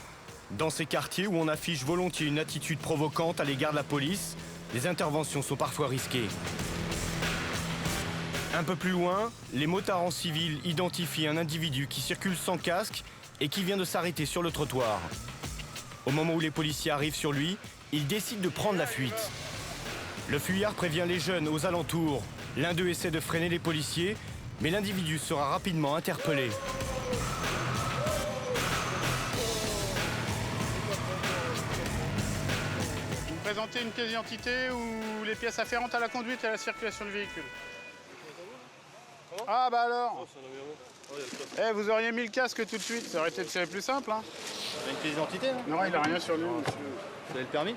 Dans ces quartiers où on affiche volontiers une attitude provocante à l'égard de la police, les interventions sont parfois risquées. Un peu plus loin, les motards en civil identifient un individu qui circule sans casque et qui vient de s'arrêter sur le trottoir. Au moment où les policiers arrivent sur lui, il décide de prendre la fuite. Le fuyard prévient les jeunes aux alentours. L'un d'eux essaie de freiner les policiers, mais l'individu sera rapidement interpellé. présenter une pièce d'identité ou les pièces afférentes à la conduite et à la circulation du véhicule. Ah bah alors vous auriez mis le casque tout de suite, ça aurait été plus simple. Hein. Il a une pièce d'identité, non? Non, il n'a rien sur lui. Vous avez le permis?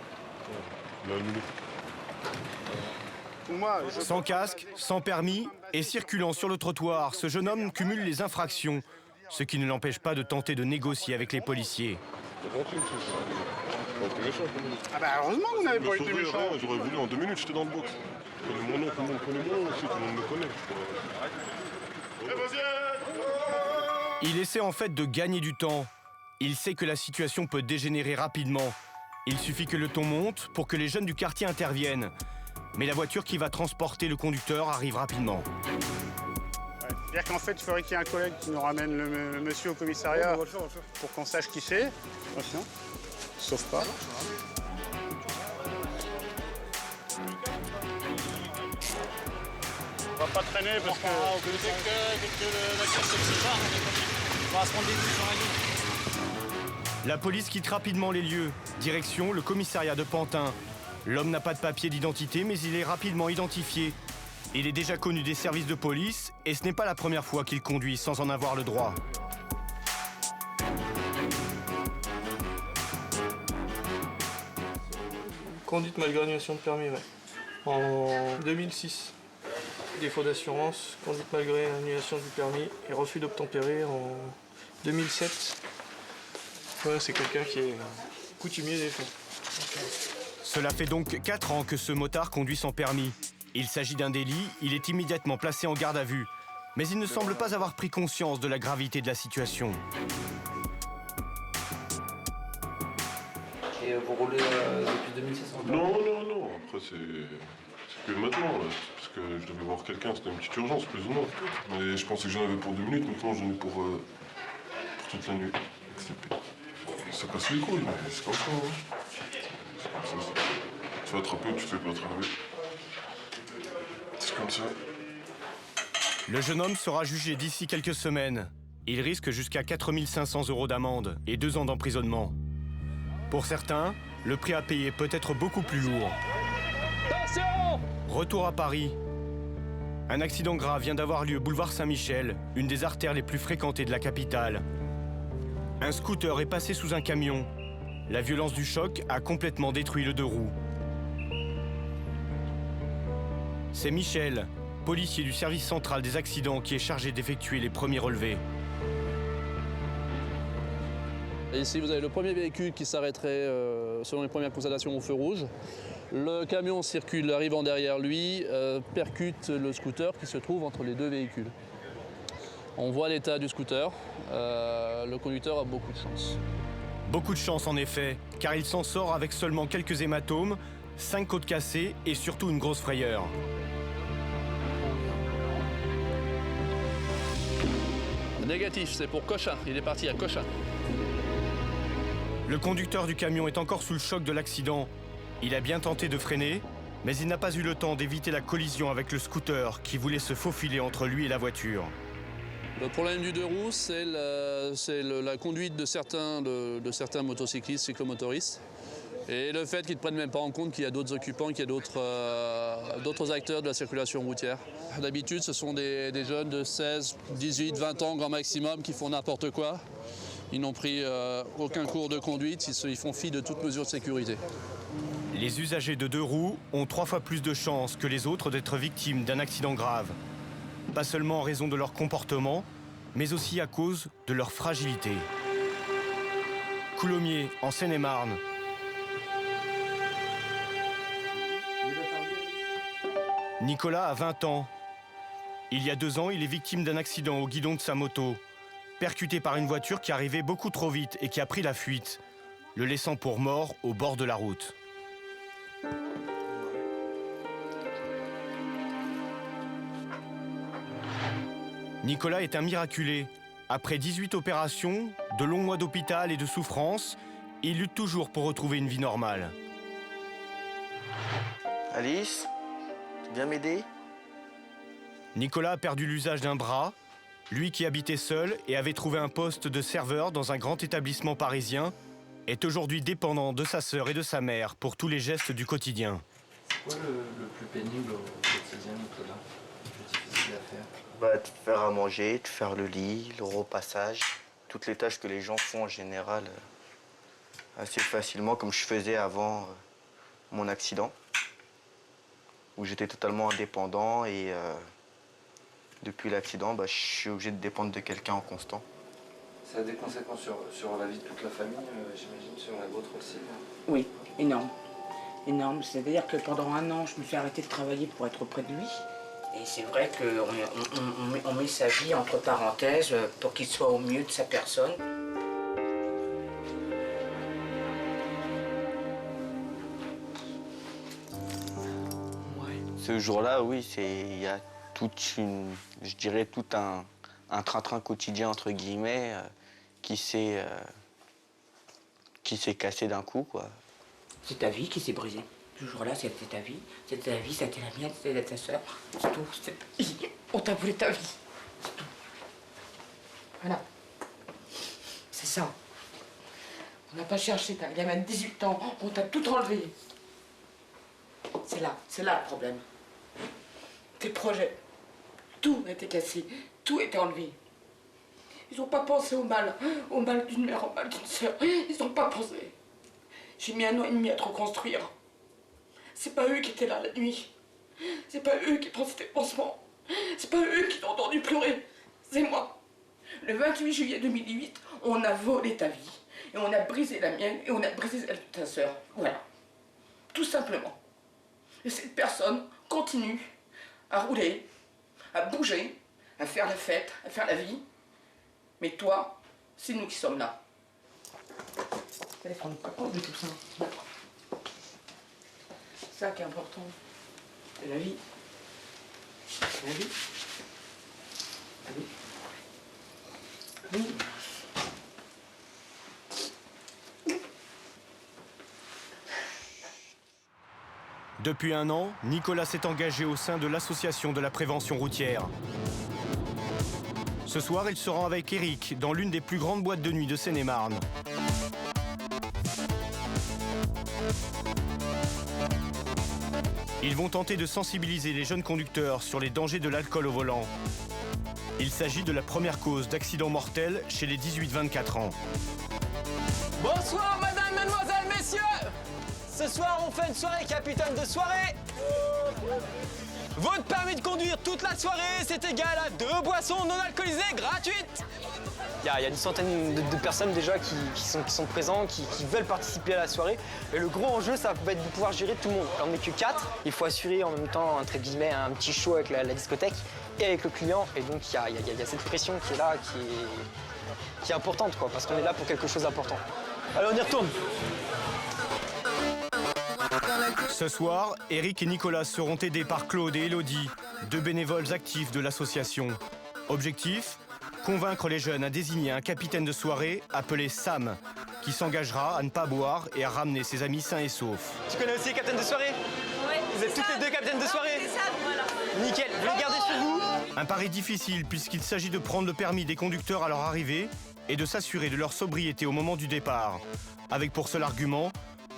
Sans casque, sans permis et circulant sur le trottoir, ce jeune homme cumule les infractions, ce qui ne l'empêche pas de tenter de négocier avec les policiers. Ah bah heureusement que vous n'avez pas été méchant. J'aurais voulu en 2 minutes, j'étais dans le box. Je connais mon nom, tout le monde connaît mon nom aussi, tout le monde me connaît. Il essaie en fait de gagner du temps. Il sait que la situation peut dégénérer rapidement. Il suffit que le ton monte pour que les jeunes du quartier interviennent. Mais la voiture qui va transporter le conducteur arrive rapidement. C'est-à-dire qu'en fait, il faudrait qu'il y ait un collègue qui nous ramène le monsieur au commissariat pour qu'on sache qui c'est. Attention. Sauf pas. On va pas traîner parce que... Dès que la caisse se barre, on va se prendre des bouches dans la gueule. La police quitte rapidement les lieux. Direction le commissariat de Pantin. L'homme n'a pas de papier d'identité, mais il est rapidement identifié. Il est déjà connu des services de police et ce n'est pas la première fois qu'il conduit sans en avoir le droit. Conduite malgré annulation de permis, ouais. En 2006. Défaut d'assurance, conduite malgré annulation du permis et refus d'obtempérer en 2007. Ouais, c'est quelqu'un qui est coutumier des faits. Cela fait donc 4 ans que ce motard conduit sans permis. Il s'agit d'un délit, il est immédiatement placé en garde à vue. Mais il ne semble pas avoir pris conscience de la gravité de la situation. Et vous roulez depuis 2006 en Non. Après, c'est que maintenant, là. Parce que je devais voir quelqu'un, c'était une petite urgence, plus ou moins. Mais je pensais que j'en avais pour 2 minutes, maintenant j'en ai pour toute la nuit. Ça casse les couilles, mais c'est comme ça. Hein. C'est comme ça. Tu vas attraper ou tu te fais pas attraper. C'est comme ça. Le jeune homme sera jugé d'ici quelques semaines. Il risque jusqu'à 4 500 € d'amende et 2 ans d'emprisonnement. Pour certains, le prix à payer peut être beaucoup plus lourd. Attention ! Retour à Paris. Un accident grave vient d'avoir lieu boulevard Saint-Michel, une des artères les plus fréquentées de la capitale. Un scooter est passé sous un camion. La violence du choc a complètement détruit le 2 roues. C'est Michel, policier du service central des accidents, qui est chargé d'effectuer les premiers relevés. Et ici, vous avez le premier véhicule qui s'arrêterait selon les premières constatations au feu rouge. Le camion circule, arrivant derrière lui, percute le scooter qui se trouve entre les 2 véhicules. On voit l'état du scooter. Le conducteur a beaucoup de chance. Beaucoup de chance en effet, car il s'en sort avec seulement quelques hématomes, 5 côtes cassées et surtout une grosse frayeur. Négatif, c'est pour Cochin. Il est parti à Cochin. Le conducteur du camion est encore sous le choc de l'accident. Il a bien tenté de freiner, mais il n'a pas eu le temps d'éviter la collision avec le scooter qui voulait se faufiler entre lui et la voiture. Le problème du 2 roues, c'est la conduite de certains motocyclistes, cyclomotoristes. Et le fait qu'ils ne prennent même pas en compte qu'il y a d'autres occupants, qu'il y a d'autres acteurs de la circulation routière. D'habitude, ce sont des jeunes de 16, 18, 20 ans, grand maximum, qui font n'importe quoi. Ils n'ont pris aucun cours de conduite, ils font fi de toute mesure de sécurité. Les usagers de 2 roues ont 3 fois plus de chances que les autres d'être victimes d'un accident grave. Pas seulement en raison de leur comportement, mais aussi à cause de leur fragilité. Coulommiers, en Seine-et-Marne. Nicolas a 20 ans. Il y a 2 ans, il est victime d'un accident au guidon de sa moto. Percuté par une voiture qui arrivait beaucoup trop vite et qui a pris la fuite, le laissant pour mort au bord de la route. Nicolas est un miraculé. Après 18 opérations, de longs mois d'hôpital et de souffrance, il lutte toujours pour retrouver une vie normale. Alice, tu viens m'aider? Nicolas a perdu l'usage d'un bras, lui qui habitait seul et avait trouvé un poste de serveur dans un grand établissement parisien, est aujourd'hui dépendant de sa sœur et de sa mère pour tous les gestes du quotidien. C'est quoi le plus pénible au quotidien, Nicolas? Le plus difficile à faire? Bah, te faire à manger, te faire le lit, le repassage, toutes les tâches que les gens font en général assez facilement, comme je faisais avant mon accident, où j'étais totalement indépendant et depuis l'accident, bah, je suis obligé de dépendre de quelqu'un en constant. Ça a des conséquences sur la vie de toute la famille, j'imagine, sur la vôtre aussi. Oui, énorme. Énorme. C'est-à-dire que pendant un an, je me suis arrêtée de travailler pour être auprès de lui. Et c'est vrai qu'on met sa vie entre parenthèses pour qu'il soit au mieux de sa personne. Ce jour-là, oui, il y a toute une, je dirais, tout un train-train quotidien, entre guillemets, qui s'est cassé d'un coup, quoi. C'est ta vie qui s'est brisée. Ce jour-là, c'était ta vie, c'était la mienne, c'était ta sœur. C'est tout. On t'a volé ta vie. C'est tout. Voilà. C'est ça. On n'a pas cherché, t'as gamin de 18 ans, on t'a tout enlevé. C'est là le problème. Tes projets, tout a été cassé, tout a été enlevé. Ils n'ont pas pensé au mal d'une mère, au mal d'une sœur. Ils n'ont pas pensé. J'ai mis 1 an et demi à te reconstruire. C'est pas eux qui étaient là la nuit. C'est pas eux qui pensaient tes pansements. C'est pas eux qui t'ont entendu pleurer. C'est moi. Le 28 juillet 2008, on a volé ta vie. Et on a brisé la mienne et on a brisé celle de ta sœur. Voilà. Tout simplement. Et cette personne continue à rouler, à bouger, à faire la fête, à faire la vie. Mais toi, c'est nous qui sommes là. Vous allez prendre compte de tout ça. C'est ça qui est important. C'est la vie. C'est la vie. La vie. Oui. Depuis un an, Nicolas s'est engagé au sein de l'association de la prévention routière. Ce soir, il se rend avec Eric dans l'une des plus grandes boîtes de nuit de Seine-et-Marne. Ils vont tenter de sensibiliser les jeunes conducteurs sur les dangers de l'alcool au volant. Il s'agit de la première cause d'accident mortel chez les 18-24 ans. Bonsoir, madame, mademoiselle, messieurs! Ce soir, on fait une soirée capitaine de soirée. Votre permis de conduire toute la soirée, c'est égal à 2 boissons non alcoolisées gratuites. Il y a une centaine de personnes déjà qui sont présents, qui veulent participer à la soirée. Et le gros enjeu, ça va être de pouvoir gérer tout le monde. On n'est que 4. Il faut assurer en même temps, entre guillemets, un petit show avec la discothèque et avec le client. Et donc, il y a cette pression qui est là, qui est importante, quoi, parce qu'on est là pour quelque chose d'important. Allez, on y retourne. Ce soir, Eric et Nicolas seront aidés par Claude et Elodie, 2 bénévoles actifs de l'association. Objectif ? Convaincre les jeunes à désigner un capitaine de soirée appelé Sam, qui s'engagera à ne pas boire et à ramener ses amis sains et saufs. Tu connais aussi les capitaines de soirée? Oui. Vous êtes toutes les 2 capitaines de soirée? C'est ça, voilà. Nickel, vous les gardez sur vous? Un pari difficile puisqu'il s'agit de prendre le permis des conducteurs à leur arrivée et de s'assurer de leur sobriété au moment du départ, avec pour seul argument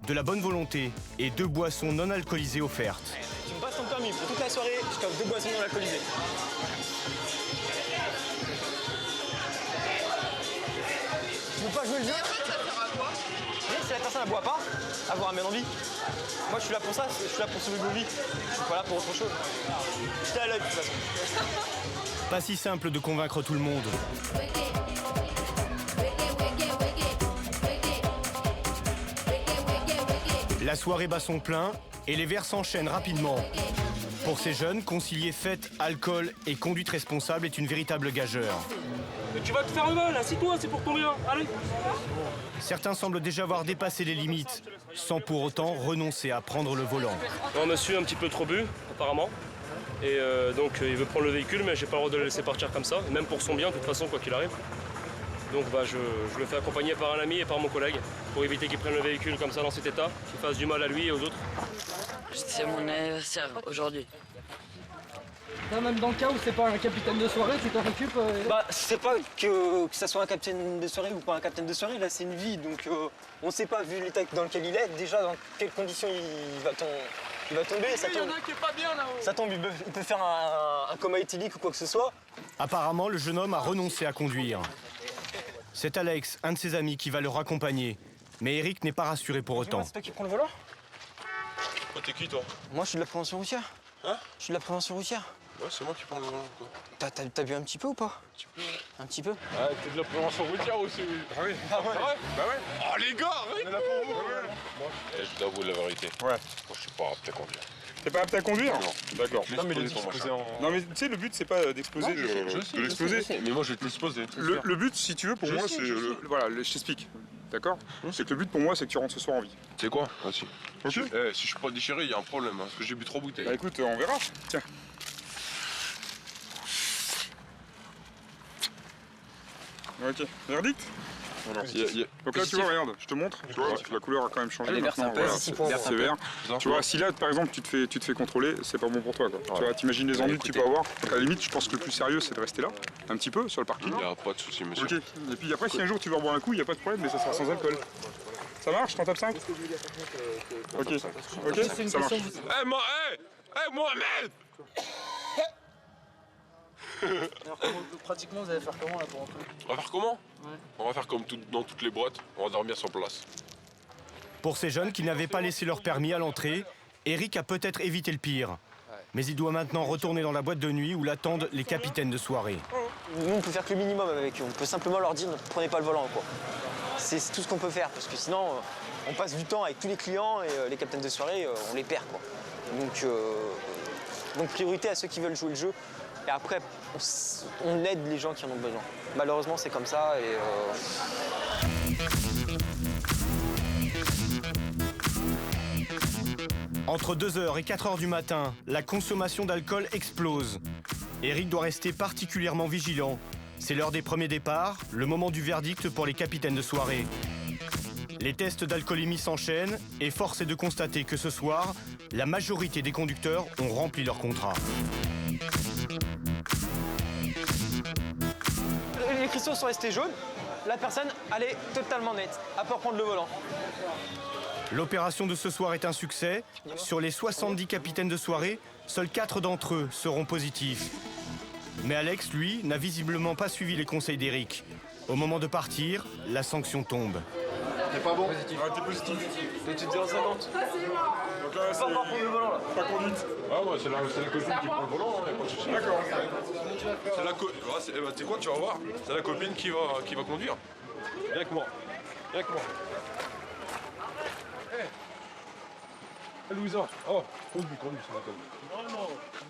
de la bonne volonté et 2 boissons non alcoolisées offertes. Tu me passes ton permis pour toute la soirée, je t'offre 2 boissons non alcoolisées. Tu veux pas jouer le jeu? Si la personne ne boit pas, avoir un bien envie. Moi je suis là pour ça, je suis là pour sauver vos vies. Je suis pas là pour autre chose. J'étais à l'œil de toute façon. Pas si simple de convaincre tout le monde. La soirée bat son plein et les verres s'enchaînent rapidement. Pour ces jeunes, concilier fête, alcool et conduite responsable est une véritable gageure. Mais tu vas te faire le mal, assis-toi, c'est pour ton bien, allez. Certains semblent déjà avoir dépassé les limites, sans pour autant renoncer à prendre le volant. Non, monsieur a un petit peu trop bu, apparemment. Et donc il veut prendre le véhicule, mais j'ai pas le droit de le laisser partir comme ça, même pour son bien, de toute façon, quoi qu'il arrive. Donc je le fais accompagner par un ami et par mon collègue, pour éviter qu'il prenne le véhicule comme ça dans cet état, qu'il fasse du mal à lui et aux autres. C'est mon anniversaire aujourd'hui. Là, même dans le cas où c'est pas un capitaine de soirée, tu t'en occupes Bah, c'est pas que ça soit un capitaine de soirée ou pas un capitaine de soirée, là c'est une vie, donc on sait pas, vu l'état dans lequel il est, déjà dans quelles conditions il va tomber. Ça Il y en tombe, a un qui est pas bien là-haut. ça tombe, il peut faire un coma éthylique ou quoi que ce soit. Apparemment, le jeune homme a renoncé à conduire. C'est Alex, un de ses amis, qui va le raccompagner. Mais Eric n'est pas rassuré pour autant. C'est toi qui prends le volant? Toi, t'es qui, toi? Moi, je suis de la prévention routière. Hein? Je suis de la prévention routière. Ouais, c'est moi qui prends le volant, quoi. T'as bu un petit peu ou pas? Un petit peu. Un petit peu? Ah, t'es de la prévention routière aussi. Ah ouais? Bah ouais. Oh, les gars, arrête. On est là pour vous. Je dois avouer la vérité. Ouais. Moi, je suis pas apte à conduire. T'es pas apte à conduire? Non. D'accord. Non, mais Non, mais tu sais, le but, c'est pas d'exploser. De l'exploser. Mais moi, je vais te l'exploser. Le but, si tu veux, pour moi, c'est... Voilà, je t'explique. D'accord? C'est que le but pour moi, c'est que tu rentres ce soir en vie. C'est quoi? Vas-y. Ok. Si je suis pas déchiré, il y a un problème, hein, parce que j'ai bu 3 bouteilles. Bah écoute, on verra. Tiens. Ok. Verdict? Alors, donc là, tu vois, regarde, je te montre. Tu vois, la couleur a quand même changé. Maintenant, voilà, c'est vert. Tu vois, si là, par exemple, tu te fais contrôler, c'est pas bon pour toi, quoi. Tu vois, t'imagines les ennuis que tu peux avoir. Donc à la limite, je pense que le plus sérieux, c'est de rester là, un petit peu, sur le parking. Il n'y a pas de souci, monsieur. Ok. Et puis après, si un jour tu veux reboire un coup, il n'y a pas de problème, mais ça sera sans alcool. Ça marche? T'en tapes 5? Ok. Ok, ça marche. Mohamed! Alors, pratiquement, vous allez faire comment là pour rentrer? On va faire comment? On va faire comme dans toutes les boîtes, on va dormir sur place. Pour ces jeunes qui n'avaient pas laissé leur permis à l'entrée, Eric a peut-être évité le pire. Mais il doit maintenant retourner dans la boîte de nuit où l'attendent les capitaines de soirée. Nous, on peut faire que le minimum avec eux. On peut simplement leur dire, ne prenez pas le volant, quoi. C'est tout ce qu'on peut faire, parce que sinon, on passe du temps avec tous les clients et les capitaines de soirée, on les perd, quoi. Donc priorité à ceux qui veulent jouer le jeu. Et après, on aide les gens qui en ont besoin. Malheureusement, c'est comme ça. Entre 2h et 4h du matin, la consommation d'alcool explose. Eric doit rester particulièrement vigilant. C'est l'heure des premiers départs, le moment du verdict pour les capitaines de soirée. Les tests d'alcoolémie s'enchaînent et force est de constater que ce soir, la majorité des conducteurs ont rempli leur contrat. Les cristaux sont restés jaunes. La personne, elle est totalement nette, à part prendre le volant. L'opération de ce soir est un succès. Sur les 70 capitaines de soirée, seuls 4 d'entre eux seront positifs. Mais Alex, lui, n'a visiblement pas suivi les conseils d'Eric. Au moment de partir, la sanction tombe. T'es pas bon? Positif. Ah, t'es positif. Petite 0,50. Donc là, c'est... Pas prendre le volant, là. Pas conduite. Ah ouais, c'est la copine qui prend le volant, hein, y a pas de souci. D'accord. C'est la tu sais quoi, tu vas voir, c'est la copine qui va conduire. Viens avec moi. Viens avec moi. Hey, Louisa, oh, conduis, c'est ma conduite.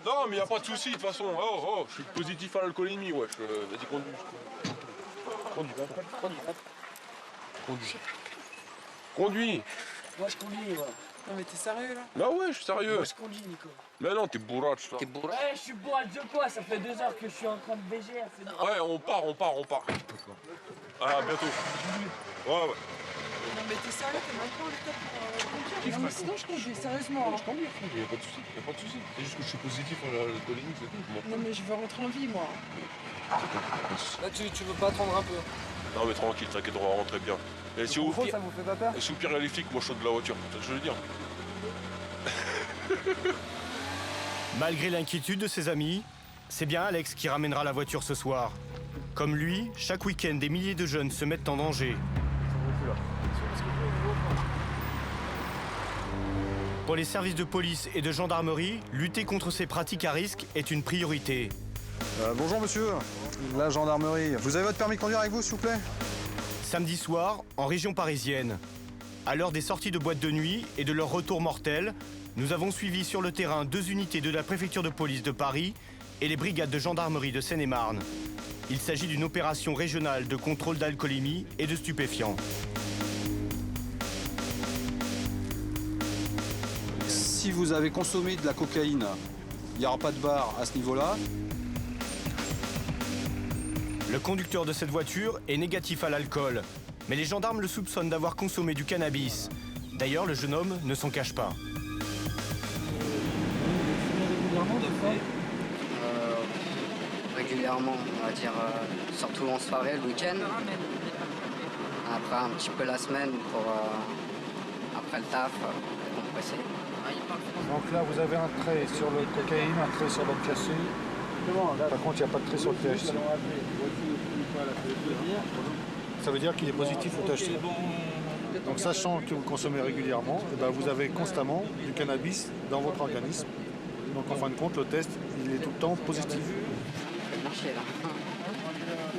Non, mais y a pas de souci, de toute façon. Oh, je suis positif à l'alcoolémie, ouais. Vas-y, conduis. Conduis. Moi, je conduis, moi. Non, mais t'es sérieux, là? Bah ouais, je suis sérieux. Moi, je conduis, Nico. Mais non, t'es bourrache, là. Ouais, je suis bourrage de quoi? Ça fait 2 heures que je suis en train de BGR. Ouais, on part. Ah, bientôt. Ouais. Non, mais t'es sérieux? T'es même pas en état pour conduire? Non, mais sinon, je conduis, sérieusement. Je conduis, y a pas de souci. C'est juste que je suis positif à l'alcoolémie, c'est tout. Non, mais je veux rentrer en vie, moi. Là, tu veux pas attendre un peu? Non, mais tranquille, t'inquiète, on va rentrer bien. Et si au pire, ça vous fait pas peur? et si au pire, il y a les flics, moi je saute de la voiture, c'est ce que je veux dire. Malgré l'inquiétude de ses amis, c'est bien Alex qui ramènera la voiture ce soir. Comme lui, chaque week-end, des milliers de jeunes se mettent en danger. Pour les services de police et de gendarmerie, lutter contre ces pratiques à risque est une priorité. Bonjour monsieur, la gendarmerie. Vous avez votre permis de conduire avec vous, s'il vous plaît? Samedi soir, en région parisienne. À l'heure des sorties de boîte de nuit et de leur retour mortel, nous avons suivi sur le terrain 2 unités de la préfecture de police de Paris et les brigades de gendarmerie de Seine-et-Marne. Il s'agit d'une opération régionale de contrôle d'alcoolémie et de stupéfiants. Si vous avez consommé de la cocaïne, il n'y aura pas de bar à ce niveau-là. Le conducteur de cette voiture est négatif à l'alcool, mais les gendarmes le soupçonnent d'avoir consommé du cannabis. D'ailleurs, le jeune homme ne s'en cache pas. régulièrement, on va dire, surtout en soirée, le week-end. Après un petit peu la semaine pour après le taf, décompresser. Donc là, vous avez un trait sur le cocaïne, un trait sur l'opiacé. Par contre, il n'y a pas de trait sur le THC. Ça veut dire qu'il est positif au THC. Donc, sachant que vous consommez régulièrement, et ben, vous avez constamment du cannabis dans votre organisme. Donc, en fin de compte, le test, il est tout le temps positif. Ça fait marcher là.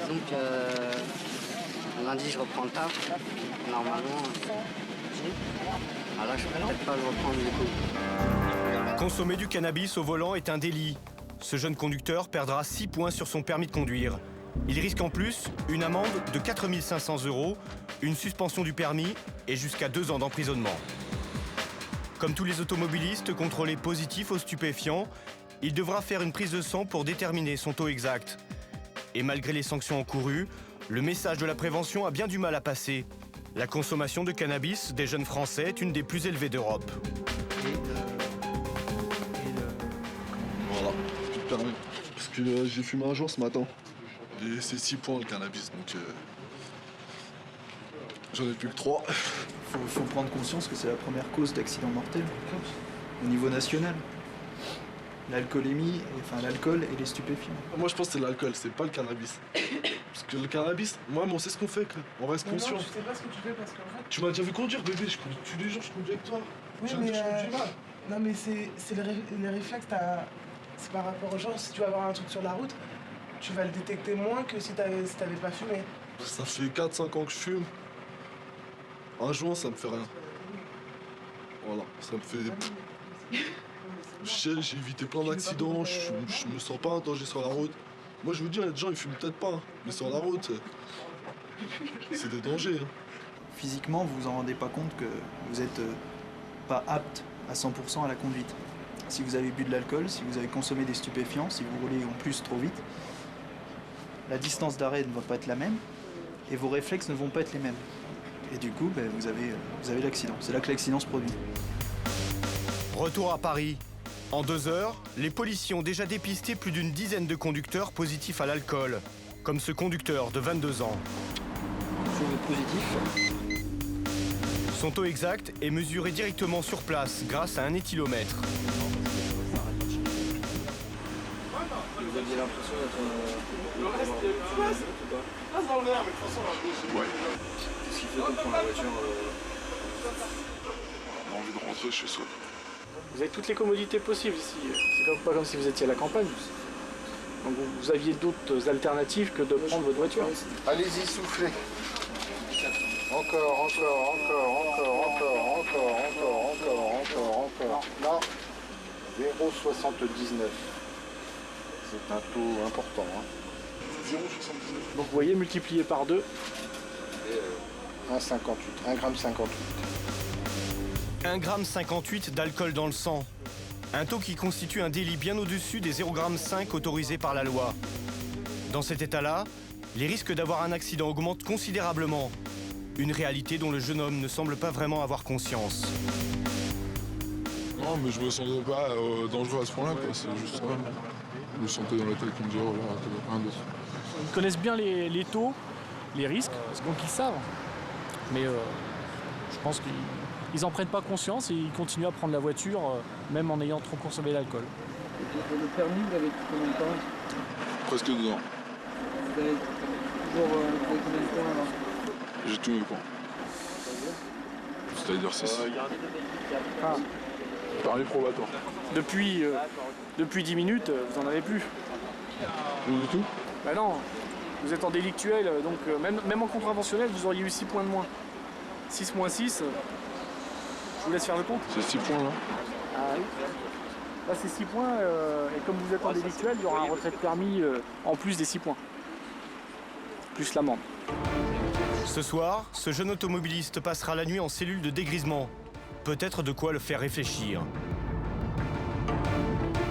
Donc, lundi, je reprends le taf. Normalement, là, je peux peut-être pas le reprendre du coup. Consommer du cannabis au volant est un délit. Ce jeune conducteur perdra 6 points sur son permis de conduire. Il risque en plus une amende de 4 500 €, une suspension du permis et jusqu'à 2 ans d'emprisonnement. Comme tous les automobilistes contrôlés positifs aux stupéfiants, il devra faire une prise de sang pour déterminer son taux exact. Et malgré les sanctions encourues, le message de la prévention a bien du mal à passer. La consommation de cannabis des jeunes Français est une des plus élevées d'Europe. Voilà, plus de permis. Parce que j'ai fumé un jour ce matin. Et c'est 6 points le cannabis, donc j'en ai plus que 3. Faut prendre conscience que c'est la première cause d'accident mortel au niveau national. L'alcoolémie, enfin l'alcool et les stupéfiants. Moi je pense que c'est l'alcool, c'est pas le cannabis. Parce que le cannabis, moi on sait ce qu'on fait, quoi. On reste conscient. Non, je sais pas ce que tu fais parce qu'en fait... Tu m'as déjà vu conduire, bébé, tous les jours je conduis avec toi. Oui, mais non, mais c'est les réflexes, c'est par rapport aux gens. Si tu vas avoir un truc sur la route, tu vas le détecter moins que si t'avais pas fumé. Ça fait 4-5 ans que je fume. Un joint, ça me fait rien. Voilà, ça me fait... Je sais, j'ai évité plein d'accidents, je me sens pas en danger sur la route. Moi je vous dis, il y a des gens, ils fument peut-être pas, hein, mais sur la route, c'est des dangers. Hein. Physiquement, vous vous en rendez pas compte que vous êtes pas apte à 100% à la conduite. Si vous avez bu de l'alcool, si vous avez consommé des stupéfiants, si vous roulez en plus trop vite, la distance d'arrêt ne va pas être la même et vos réflexes ne vont pas être les mêmes. Et du coup, vous avez l'accident. C'est là que l'accident se produit. Retour à Paris. En 2 heures, les policiers ont déjà dépisté plus d'une dizaine de conducteurs positifs à l'alcool, comme ce conducteur de 22 ans. Positif. Son taux exact est mesuré directement sur place grâce à un éthylomètre. Vous aviez l'impression d'être... Passe dans le verre, mais de toute façon, ouais. Qu'est-ce qui fait qu'on prend la voiture On a envie de rentrer chez soi. Vous avez toutes les commodités possibles ici. C'est pas comme si vous étiez à la campagne. Donc vous aviez d'autres alternatives que de prendre votre voiture. Allez-y, soufflez. Encore. Là, 0,79. C'est un taux important. 0,79. Donc vous voyez, multiplié par 2. 1,58. 1,58 g. 1,58 g d'alcool dans le sang. Un taux qui constitue un délit bien au-dessus des 0,5 g autorisés par la loi. Dans cet état-là, les risques d'avoir un accident augmentent considérablement. Une réalité dont le jeune homme ne semble pas vraiment avoir conscience. Non, mais je me sentais pas dangereux à ce point-là, quoi. C'est juste ça. Je me sentais dans la tête qui me disait, oh là, rien d'autre. Ils connaissent bien les taux, les risques, donc ils savent. Mais je pense qu'ils n'en prennent pas conscience et ils continuent à prendre la voiture, même en ayant trop consommé d'alcool. Le permis, vous avez combien de temps? Presque 2 ans. Vous avez toujours combien de temps alors? J'ai tous mes points. C'est-à-dire 6. Permis probatoire. Depuis 10 minutes, vous n'en avez plus. Du tout? Bah non, vous êtes en délictuel, donc même en contraventionnel, vous auriez eu 6 points de moins. 6 moins 6, je vous laisse faire le compte. C'est 6 points là? Ah oui. Là c'est 6 points, et comme vous êtes en délictuel, il y aura un retrait de permis en plus des 6 points. Plus l'amende. Ce soir, ce jeune automobiliste passera la nuit en cellule de dégrisement. Peut-être de quoi le faire réfléchir.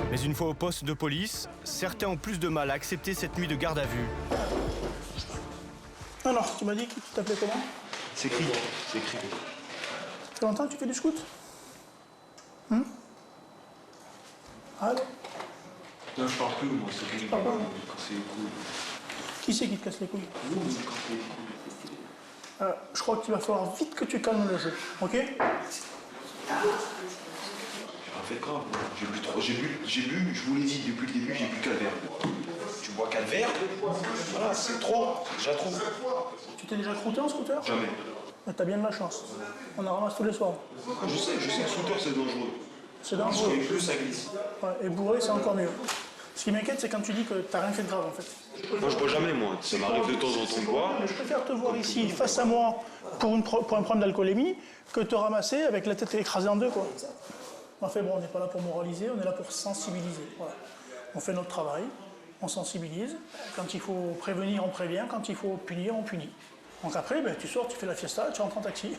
Mais une fois au poste de police, certains ont plus de mal à accepter cette nuit de garde à vue. Alors, tu m'as dit que tu t'appelais comment? C'est écrit. C'est écrit. Ça fait longtemps que tu fais du scout? Allô? Non, je parle plus, moi, c'est que je parle pas. Quand c'est cool. Qui c'est qui te casse les couilles? Vous, vous cassez les couilles. Je crois qu'il va falloir vite que tu calmes le jeu, ok? J'ai pas fait grave. J'ai bu, je vous l'ai dit depuis le début, j'ai bu 4 verres. Tu bois 4 verres, voilà, c'est trop, déjà trop. Tu t'es déjà croûté en scooter? Jamais. Mais t'as bien de la chance. On en ramasse tous les soirs. Ah, je sais, le scooter c'est dangereux. C'est dangereux. Et plus ça glisse. Ouais, et bourré, c'est encore mieux. Ce qui m'inquiète, c'est quand tu dis que t'as rien fait de grave en fait. Moi je bois jamais, moi. Ça m'arrive de temps en temps de boire. Je préfère te voir ici, face à moi, pour un problème d'alcoolémie, que te ramasser avec la tête écrasée en deux, quoi. Enfin bon, on n'est pas là pour moraliser, on est là pour sensibiliser. Voilà. On fait notre travail, on sensibilise. Quand il faut prévenir, on prévient. Quand il faut punir, on punit. Donc après, ben, tu sors, tu fais la fiesta, tu rentres en taxi.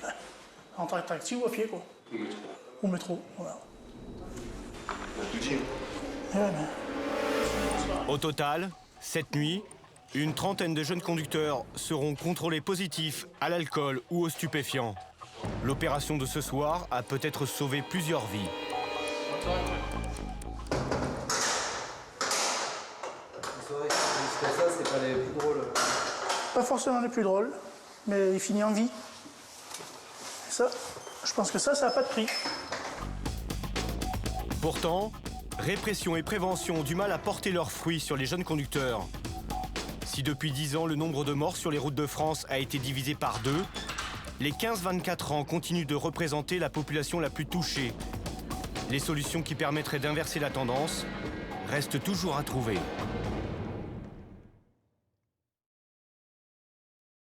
En taxi ou à pied, quoi. Au métro. Au métro, voilà. On te dit. Au total, cette nuit, une trentaine de jeunes conducteurs seront contrôlés positifs à l'alcool ou aux stupéfiants. L'opération de ce soir a peut-être sauvé plusieurs vies. Ça, c'est pas les plus drôles. Pas forcément les plus drôles, mais il finit en vie. Et ça, je pense que ça n'a pas de prix. Pourtant, répression et prévention ont du mal à porter leurs fruits sur les jeunes conducteurs. Si depuis 10 ans, le nombre de morts sur les routes de France a été divisé par 2, les 15-24 ans continuent de représenter la population la plus touchée. Les solutions qui permettraient d'inverser la tendance restent toujours à trouver.